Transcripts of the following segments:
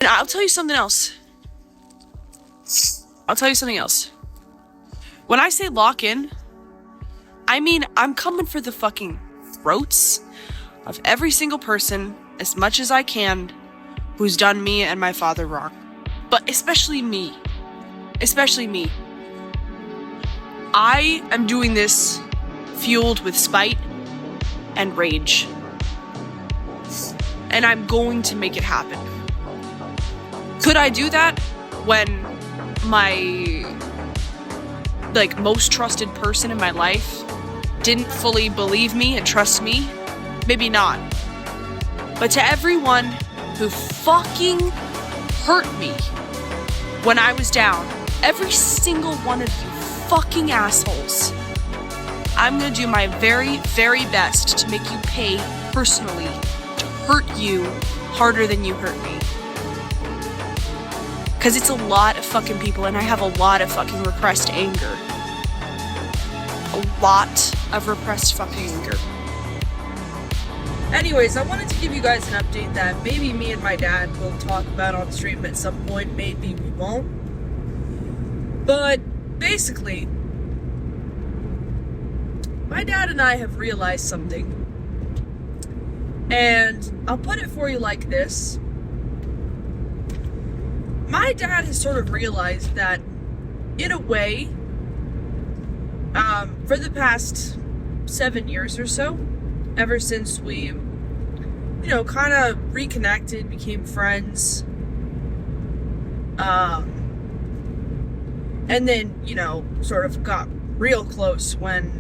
And I'll tell you something else. When I say lock in, I mean I'm coming for the fucking throats of every single person as much as I can who's done me and my father wrong. But especially me. I am doing this fueled with spite and rage. And I'm going to make it happen. Could I do that when my most trusted person in my life didn't fully believe me and trust me? Maybe not. But to everyone who fucking hurt me when I was down, every single one of you fucking assholes, I'm gonna do my very, very best to make you pay personally to hurt you harder than you hurt me. Because it's a lot of fucking people, and I have a lot of fucking repressed anger. A lot of repressed fucking anger. Anyways, I wanted to give you guys an update that maybe me and my dad will talk about on stream at some point. Maybe we won't. But basically, my dad and I have realized something. And I'll put it for you like this. My dad has sort of realized that, in a way, for the past 7 years or so, ever since we, kind of reconnected, became friends, and then, sort of got real close when,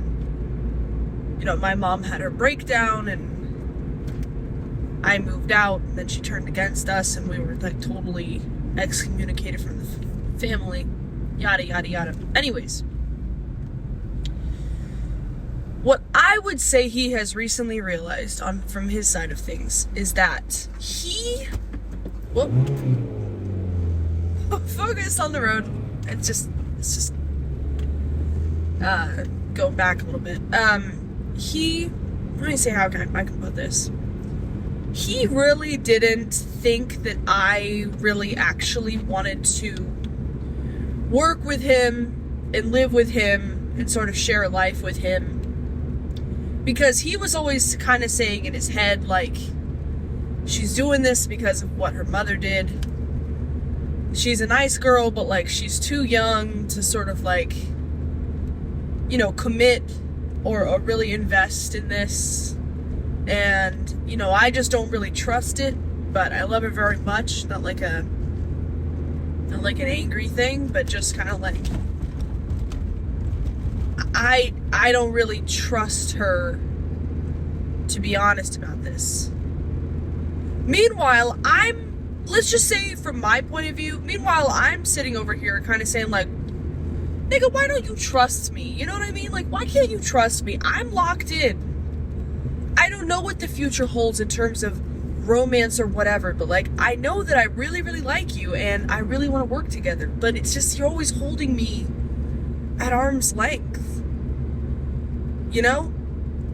my mom had her breakdown and I moved out, and then she turned against us and we were totally excommunicated from the family, yada yada yada. Anyways, what I would say he has recently realized from his side of things is that focus on the road. It's just go back a little bit. Let me say how I can put this. He really didn't think that I really actually wanted to work with him and live with him and sort of share life with him. Because he was always kind of saying in his head, she's doing this because of what her mother did. She's a nice girl, but she's too young to sort of commit or really invest in this. And, I just don't really trust it, but I love her very much. Not like an angry thing, but just kind of I don't really trust her, to be honest about this. Meanwhile, let's just say from my point of view, I'm sitting over here kind of saying nigga, why don't you trust me? You know what I mean? Why can't you trust me? I'm locked in. I don't know what the future holds in terms of romance or whatever, but I know that I really, really like you and I really want to work together, but it's just, you're always holding me at arm's length.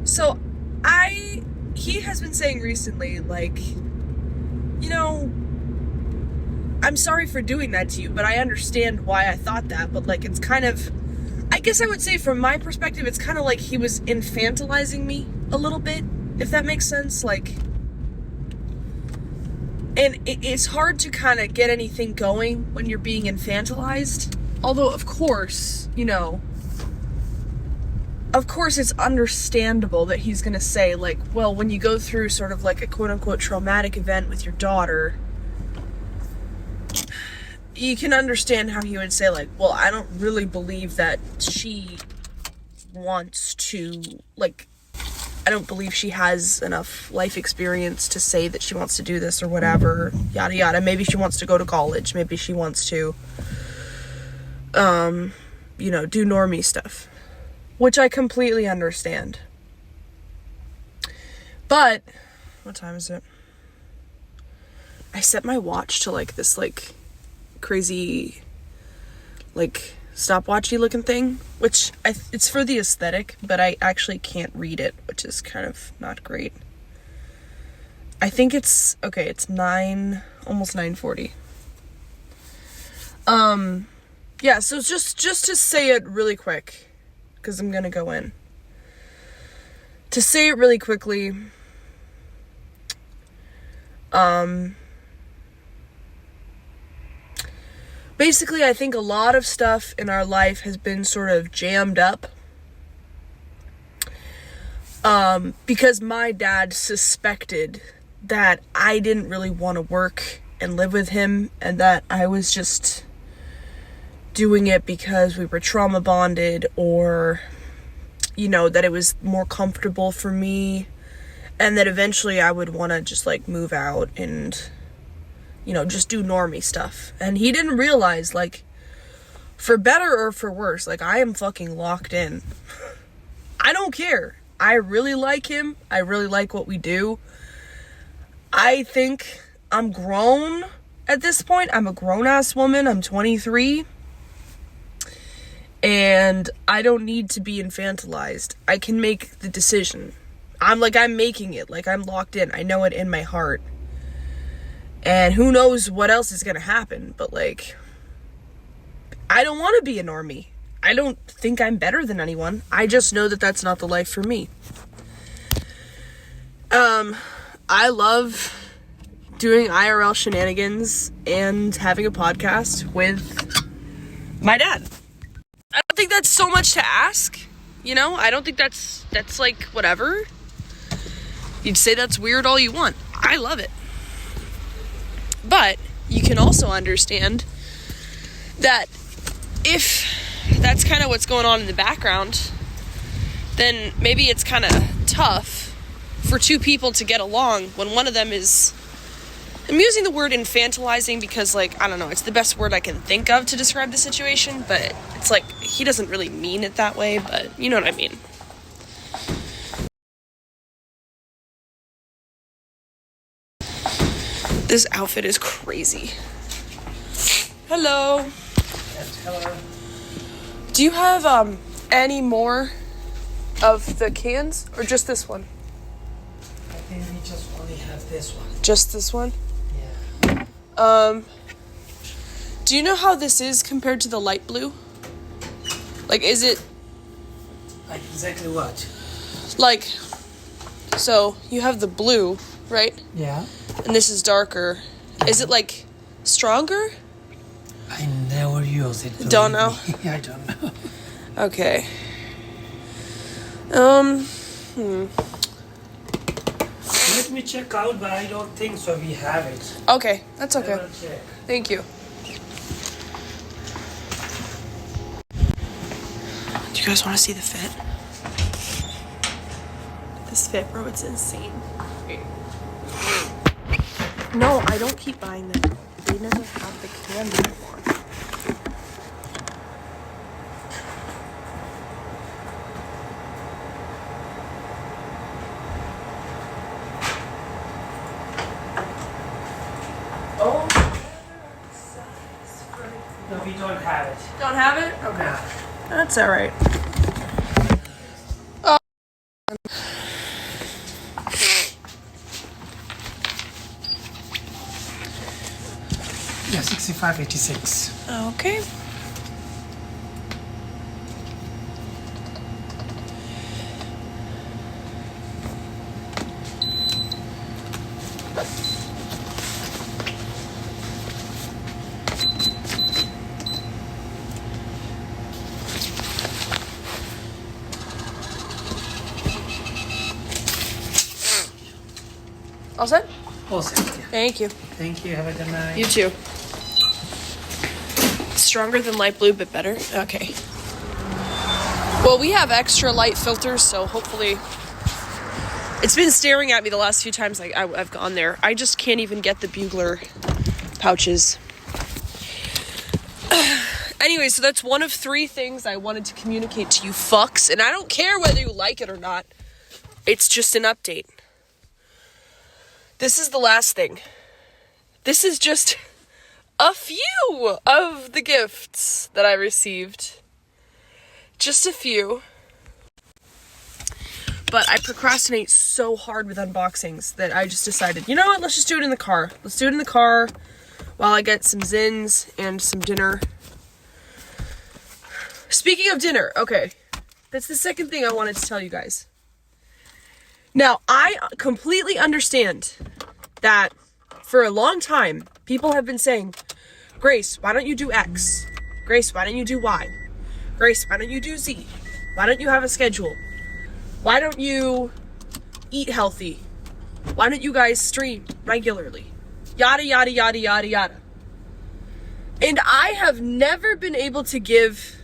So he has been saying recently, I'm sorry for doing that to you, but I understand why I thought that, but it's kind of, I guess I would say from my perspective, it's kind of like he was infantilizing me a little bit, if that makes sense. And it's hard to kind of get anything going when you're being infantilized. Although, of course, it's understandable that he's going to say, well, when you go through sort of a quote-unquote traumatic event with your daughter, you can understand how he would say, well, I don't really believe that she wants to, I don't believe she has enough life experience to say that she wants to do this or whatever, yada yada. Maybe she wants to go to college. Maybe she wants to, do normie stuff, which I completely understand. But, what time is it? I set my watch to this crazy stopwatchy looking thing, which it's for the aesthetic, but I actually can't read it, which is kind of not great. I think it's 9, almost 9:40. Yeah, so just to say it really quick, because I'm gonna go in. To say it really quickly, basically, I think a lot of stuff in our life has been sort of jammed up. Because my dad suspected that I didn't really want to work and live with him, and that I was just doing it because we were trauma bonded, or, you know, that it was more comfortable for me, and that eventually I would want to just, like, move out and, you know, just do normie stuff. And he didn't realize, like, for better or for worse, like, I am fucking locked in. I don't care. I really like him. I really like what we do. I think I'm grown at this point. I'm a grown-ass woman. I'm 23. And I don't need to be infantilized. I can make the decision. I'm making it. Like, I'm locked in. I know it in my heart. And who knows what else is gonna happen. But, like, I don't want to be a normie. I don't think I'm better than anyone. I just know that that's not the life for me. I love doing IRL shenanigans and having a podcast with my dad. I don't think that's so much to ask, you know? I don't think that's like, whatever. You'd say that's weird all you want. I love it. But you can also understand that if that's kind of what's going on in the background, then maybe it's kind of tough for two people to get along when one of them is, I'm using the word infantilizing because, like, I don't know, it's the best word I can think of to describe the situation, but it's like, he doesn't really mean it that way, but you know what I mean. This outfit is crazy. Hello. Yes, hello. Do you have, any more of the cans, or just this one? I think we just only have this one. Just this one? Yeah. Do you know how this is compared to the light blue? Like, is it... Like, exactly what? Like, so, you have the blue, right? Yeah. And this is darker. Is it, like, stronger? I never use it. Don't know? I don't know. Okay. Let me check out, but I don't think so we have it. Okay, that's okay. I will check. Thank you. Do you guys want to see the fit? This fit, bro, it's insane. No, I don't keep buying them. They never have the candy anymore. Oh, No, we don't have it. don't have it? Okay. No. That's alright. Yeah, 65.86. Okay. All set? All set, yeah. Thank you. Thank you. Have a good night. You too. Stronger than light blue, but better? Okay. Well, we have extra light filters, so hopefully... It's been staring at me the last few times I've gone there. I just can't even get the bugler pouches. Anyway, so that's one of 3 things I wanted to communicate to you fucks, and I don't care whether you like it or not. It's just an update. This is the last thing. This is just a few of the gifts that I received. Just a few. But I procrastinate so hard with unboxings that I just decided, you know what, let's just do it in the car. Let's do it in the car while I get some zins and some dinner. Speaking of dinner, okay, that's the second thing I wanted to tell you guys. Now, I completely understand that for a long time, people have been saying, Grace, why don't you do X? Grace, why don't you do Y? Grace, why don't you do Z? Why don't you have a schedule? Why don't you eat healthy? Why don't you guys stream regularly? Yada, yada, yada, yada, yada. And I have never been able to give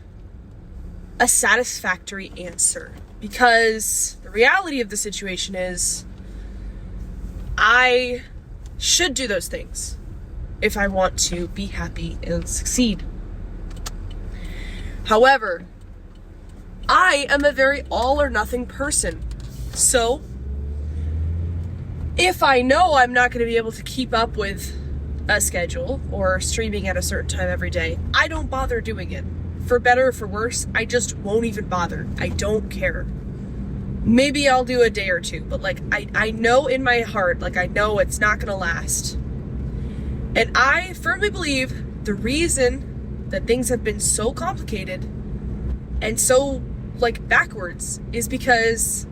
a satisfactory answer because the reality of the situation is I should do those things if I want to be happy and succeed. However, I am a very all or nothing person. So, if I know I'm not going to be able to keep up with a schedule or streaming at a certain time every day, I don't bother doing it. For better or for worse, I just won't even bother. I don't care. Maybe I'll do a day or two, but like I know in my heart, like I know it's not going to last. And I firmly believe the reason that things have been so complicated and so like backwards is because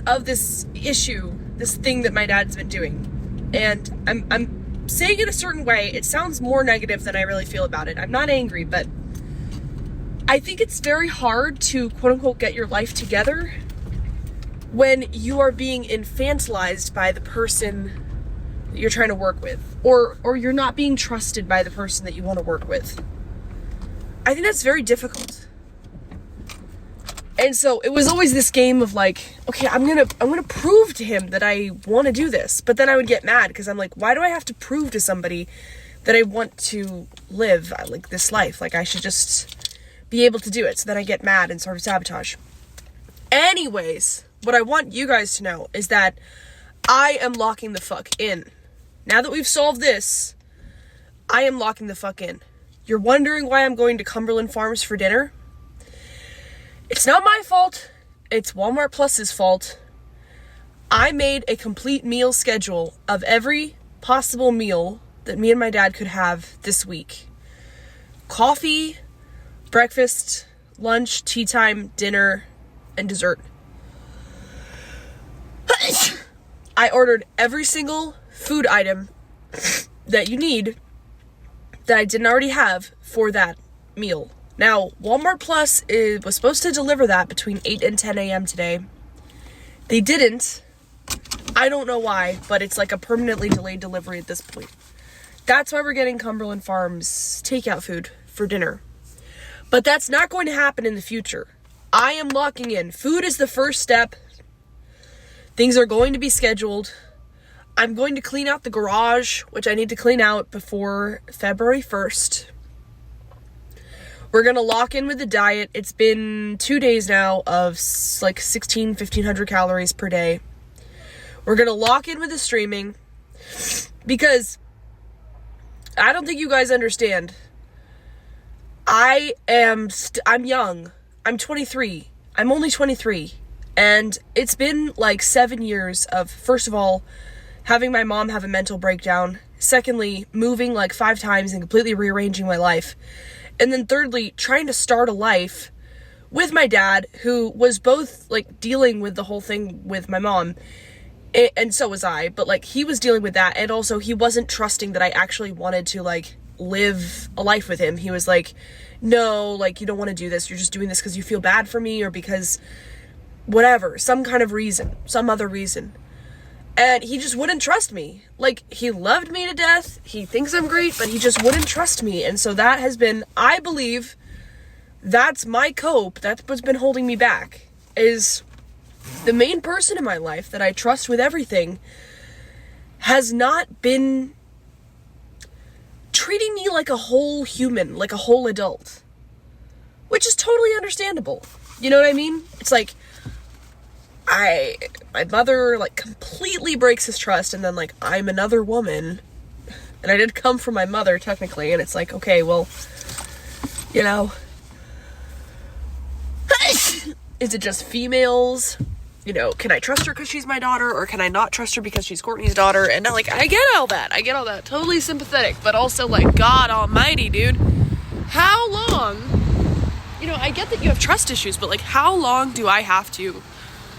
of this issue, this thing that my dad's been doing. And I'm saying it a certain way. It sounds more negative than I really feel about it. I'm not angry, but I think it's very hard to quote unquote get your life together when you are being infantilized by the person that you're trying to work with, or you're not being trusted by the person that you want to work with. I think that's very difficult. And so it was always this game of like, okay, I'm gonna prove to him that I want to do this. But then I would get mad because I'm like, why do I have to prove to somebody that I want to live like this life? Like I should just be able to do it. So then I get mad and sort of sabotage. Anyways, what I want you guys to know is that I am locking the fuck in. Now that we've solved this, I am locking the fuck in. You're wondering why I'm going to Cumberland Farms for dinner? It's not my fault. It's Walmart Plus's fault. I made a complete meal schedule of every possible meal that me and my dad could have this week. Coffee, breakfast, lunch, tea time, dinner, and dessert. I ordered every single food item that you need that I didn't already have for that meal. Now, Walmart Plus was supposed to deliver that between 8 and 10 a.m. today. They didn't. I don't know why, but it's like a permanently delayed delivery at this point. That's why we're getting Cumberland Farms takeout food for dinner. But that's not going to happen in the future. I am locking in. Food is the first step. Things are going to be scheduled. I'm going to clean out the garage, which I need to clean out before February 1st. We're going to lock in with the diet. It's been 2 days now of like 1,500 calories per day. We're going to lock in with the streaming because I don't think you guys understand. I'm young. I'm 23. I'm only 23. And it's been like 7 years of, first of all, having my mom have a mental breakdown. Secondly, moving like 5 times and completely rearranging my life. And then thirdly, trying to start a life with my dad, who was both like dealing with the whole thing with my mom. And so was I. But like he was dealing with that. And also he wasn't trusting that I actually wanted to like live a life with him. He was like, no, like you don't want to do this. You're just doing this because you feel bad for me or because whatever, some kind of reason, some other reason. And he just wouldn't trust me. Like, he loved me to death. He thinks I'm great, but he just wouldn't trust me. And so that has been, I believe, that's my cope. That's what's been holding me back. Is the main person in my life that I trust with everything has not been treating me like a whole human, like a whole adult. Which is totally understandable. You know what I mean? It's like, my mother like completely breaks his trust, and then like I'm another woman, and I did come from my mother technically, and it's like, okay, well, you know, Is it just females? You know, can I trust her because she's my daughter, or can I not trust her because she's Courtney's daughter? And like, I get all that. Totally sympathetic, but also like, God almighty, dude. How long? You know, I get that you have trust issues, but like, how long do I have to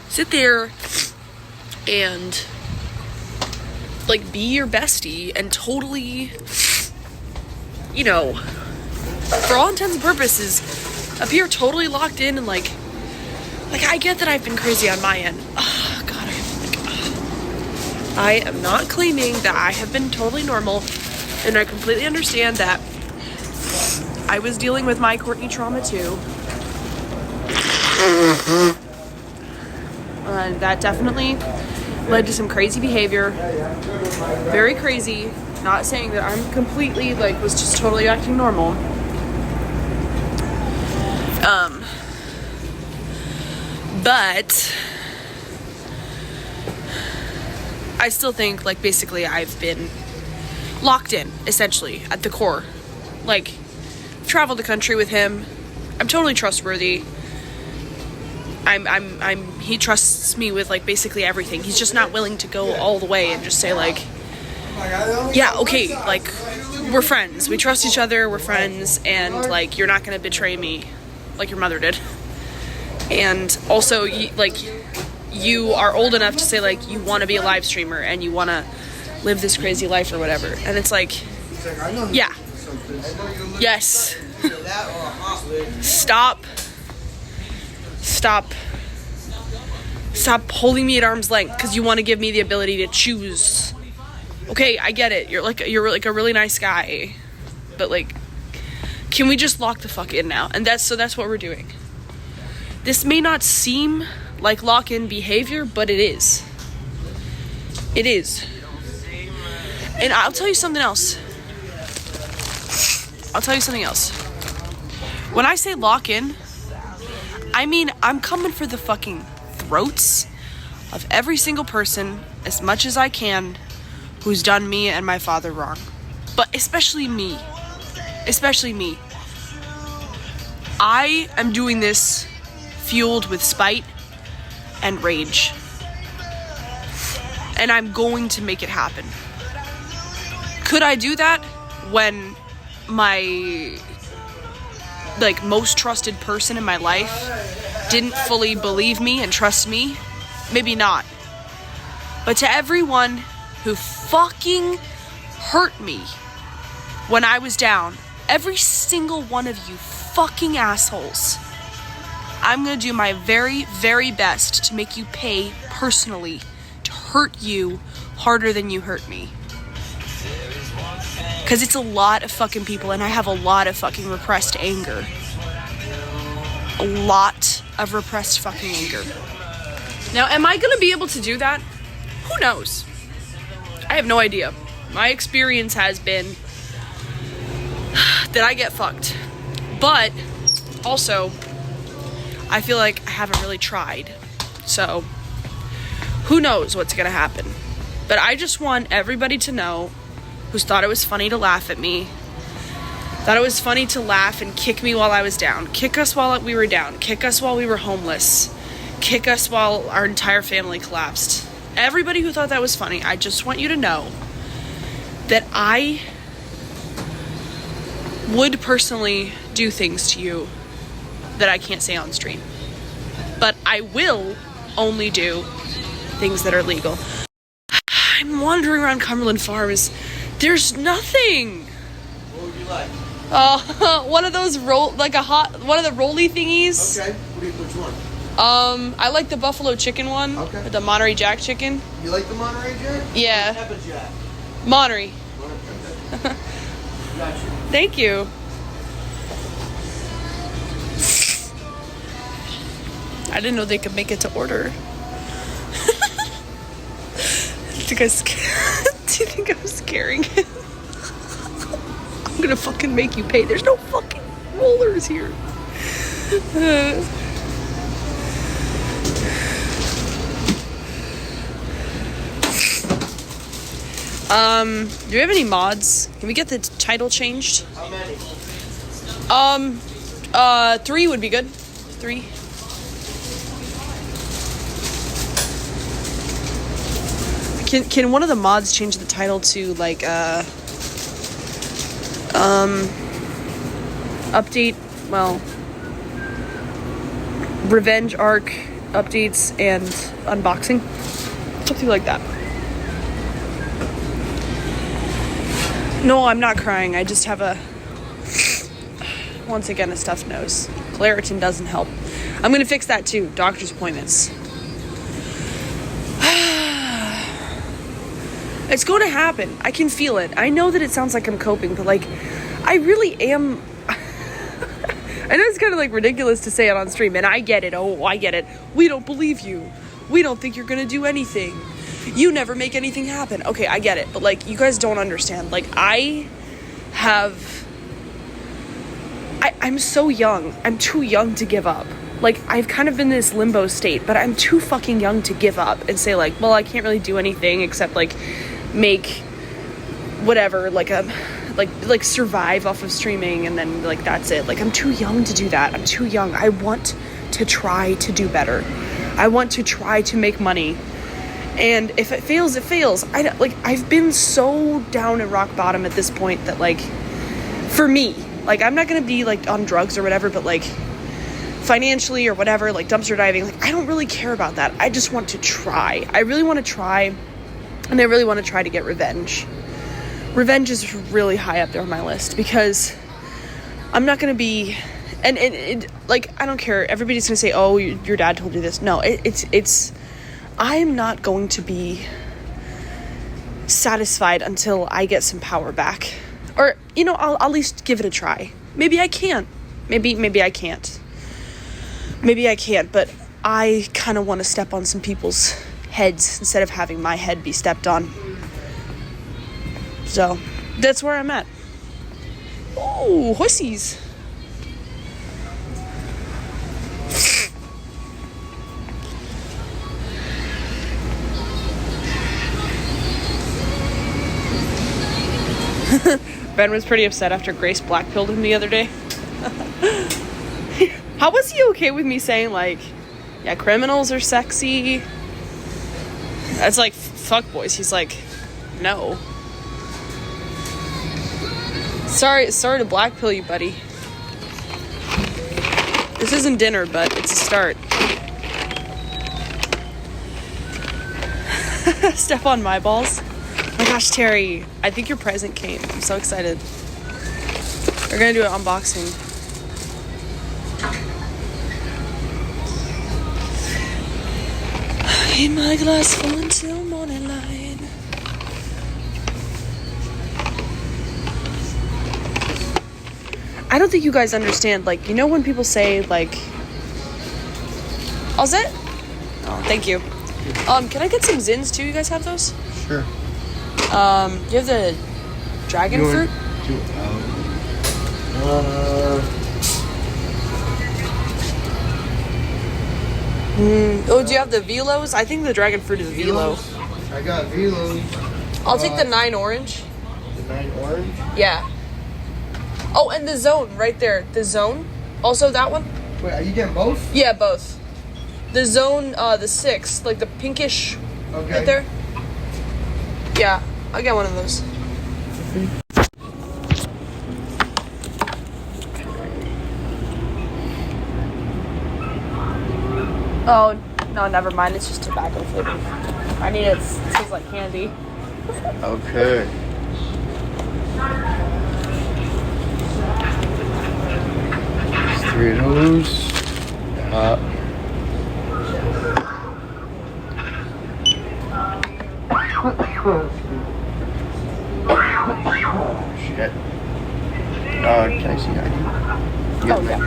sit there and like be your bestie and totally, you know, for all intents and purposes, appear totally locked in and like I get that I've been crazy on my end. Oh, God, I am not claiming that I have been totally normal, and I completely understand that I was dealing with my Courtney trauma too. And that definitely led to some crazy behavior. Very crazy. Not saying that I'm completely, like, was just totally acting normal. But I still think, like, basically I've been locked in, essentially, at the core. Like, traveled the country with him. I'm totally trustworthy. He trusts me with, like, basically everything. He's just not willing to go all the way and just say, like, yeah, okay, like, we're friends. We trust each other, we're friends, and, like, you're not gonna betray me like your mother did. And also, you are old enough to say, like, you want to be a live streamer and you want to live this crazy life or whatever. And it's like, yeah. Yes. Stop holding me at arm's length because you want to give me the ability to choose. Okay, I get it. You're like a really nice guy. But, like, can we just lock the fuck in now? And that's what we're doing. This may not seem like lock-in behavior, but it is. It is. And I'll tell you something else. When I say lock-in, I mean I'm coming for the fucking throats of every single person as much as I can who's done me and my father wrong. But especially me. I am doing this fueled with spite and rage. And I'm going to make it happen. Could I do that when my, like, most trusted person in my life didn't fully believe me and trust me? Maybe not. But to everyone who fucking hurt me when I was down, every single one of you fucking assholes, I'm gonna do my very, very best to make you pay personally to hurt you harder than you hurt me. Because it's a lot of fucking people, and I have a lot of fucking repressed anger. A lot of repressed fucking anger. Now, am I gonna be able to do that? Who knows? I have no idea. My experience has been that I get fucked. But also, I feel like I haven't really tried. So, who knows what's gonna happen. But I just want everybody to know who's thought it was funny to laugh at me, thought it was funny to laugh and kick me while I was down, kick us while we were down, kick us while we were homeless, kick us while our entire family collapsed. Everybody who thought that was funny, I just want you to know that I would personally do things to you that I can't say on stream. But I will only do things that are legal. I'm wandering around Cumberland Farms. There's nothing. What would you like? One of those one of the rolly thingies. Okay. Which one? I like the buffalo chicken one. Okay. The Monterey Jack chicken. You like the Monterey Jack? Yeah. Pepper Jack. Monterey. Got you. Thank you. I didn't know they could make it to order. Do you think I'm scaring him? I'm gonna fucking make you pay. There's no fucking rollers here. Do we have any mods? Can we get the title changed? How many? 3 would be good. 3. Can one of the mods change the title to like update, well, revenge arc updates and unboxing? Something like that. No, I'm not crying. I just have once again, a stuffed nose. Claritin doesn't help. I'm gonna fix that too. Doctor's appointments. It's going to happen. I can feel it. I know that it sounds like I'm coping, but like, I really am. I know it's kind of like ridiculous to say it on stream, and I get it. Oh, I get it. We don't believe you. We don't think you're gonna do anything. You never make anything happen. Okay, I get it, but like, you guys don't understand. Like, I'm so young. I'm too young to give up. Like, I've kind of been in this limbo state, but I'm too fucking young to give up and say like, well, I can't really do anything except like make whatever, like like survive off of streaming, and then like that's it. Like, I'm too young to do that. I'm too young. I want to try to do better. I want to try to make money. And if it fails, it fails. I've been so down at rock bottom at this point that like, for me, like, I'm not gonna be like on drugs or whatever, but like financially or whatever, like dumpster diving, like, I don't really care about that. I just want to try. I really want to try, and I really want to try to get revenge. Revenge is really high up there on my list, because I'm not gonna be, and it, like, I don't care. Everybody's gonna say, oh, your dad told you this. No, it's I am not going to be satisfied until I get some power back. Or, you know, I'll at least give it a try. Maybe I can't. Maybe I can't. Maybe I can't, but I kind of want to step on some people's heads instead of having my head be stepped on. So, that's where I'm at. Oh, hussies. Ben was pretty upset after Grace blackpilled him the other day. How was he okay with me saying, like, yeah, criminals are sexy? That's like, fuck boys. He's like, no. Sorry to blackpill you, buddy. This isn't dinner, but it's a start. Step on my balls. Oh my gosh, Terry, I think your present came. I'm so excited. We're gonna do an unboxing. In my glass full until morning light. I don't think you guys understand, like, you know when people say, like, all set? Oh, thank you. Can I get some Zins too? You guys have those? Sure. You have the dragon fruit? Oh, do you have the velos? I think the dragon fruit is velo. I got velos. I'll take the 9 orange. The 9 orange? Yeah. Oh, and the zone right there. The zone. Also that one? Wait, are you getting both? Yeah, both. The zone, the 6, like the pinkish right there. Yeah, I'll get one of those. Oh, no, never mind. It's just tobacco flavor. I need it. It tastes like candy. Okay. There's 3 of those. Shit. Can I see ID? Oh, yeah.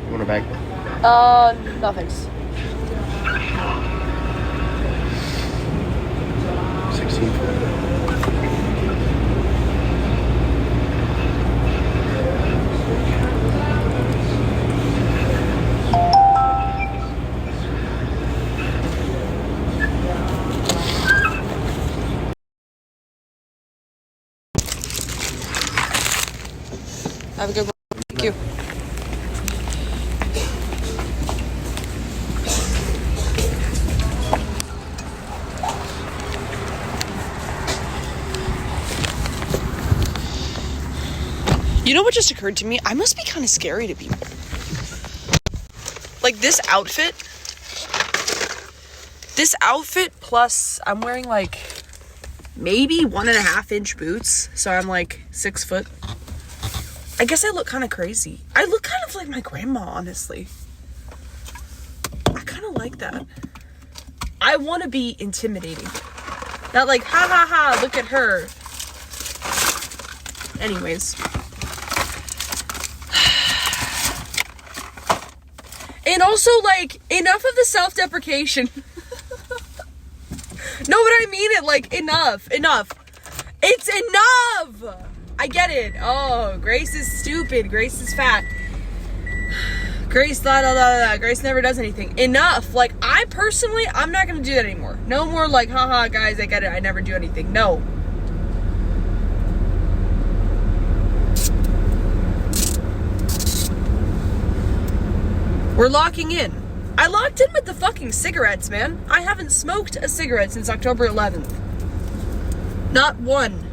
You want a bag? No thanks. 16. Have a good one. Thank you. You know what just occurred to me? I must be kind of scary to people. Like this outfit plus I'm wearing like maybe 1.5 inch boots. So I'm like 6 foot. I guess I look kind of crazy. I look kind of like my grandma, honestly. I kind of like that. I want to be intimidating. Not like, ha ha ha, look at her. Anyways. And also, like, enough of the self-deprecation. No, but I mean it, like, enough. It's enough! I get it. Oh, Grace is stupid. Grace is fat. Grace, Grace never does anything. Enough. Like, I'm not gonna do that anymore. No more, like, haha, guys, I get it. I never do anything. No. We're locking in. I locked in with the fucking cigarettes, man. I haven't smoked a cigarette since October 11th. Not one.